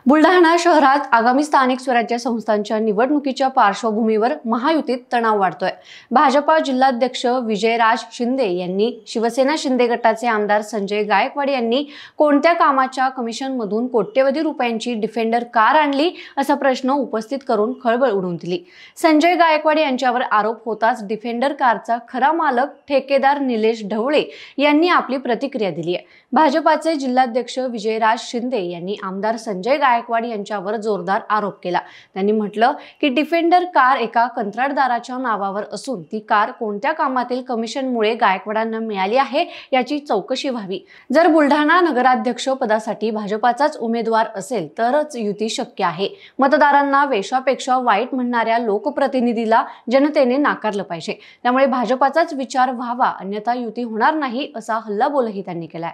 बुलढाणा शहरात आगामी स्थानिक स्वराज्य संस्थांच्या निवडणुकीच्या पार्श्वभूमीवर महायुतीत तणाव वाढतोय। भाजपा जिल्हाध्यक्ष विजयराज शिंदे यांनी शिवसेना शिंदे गटाचे आमदार संजय गायकवाड यांनी कोणत्या कामाच्या कमिशनमधून कोट्यवधी रुपयांची डिफेंडर कार आणली असा प्रश्न उपस्थित करून खळबळ उडवून दिली। संजय गायकवाड यांच्यावर आरोप होताच डिफेंडर कारचा खरा मालक ठेकेदार निलेश ढवळे यांनी आपली प्रतिक्रिया दिली आहे। भाजपाचे जिल्हाध्यक्ष विजयराज शिंदे यांनी आमदार संजय गायकवाड यांच्यावर जोरदार आरोप केला। त्यांनी म्हटलं की डिफेंडर कार एका कंत्राटदाराच्या नावावर असून ती कार कोणत्या कामातील कमिशनमुळे गायकवाडांना मिळाली आहे याची चौकशी व्हावी। जर बुलढाणा नगराध्यक्ष पदासाठी भाजपाचाच उमेदवार असेल तरच युती शक्य आहे। मतदारांना वेशापेक्षा वाईट म्हणणाऱ्या लोकप्रतिनिधीला जनतेने नाकारलं पाहिजे। त्यामुळे भाजपाचाच विचार व्हावा, अन्यथा युती होणार नाही असा हल्लाबोलही त्यांनी केलाय।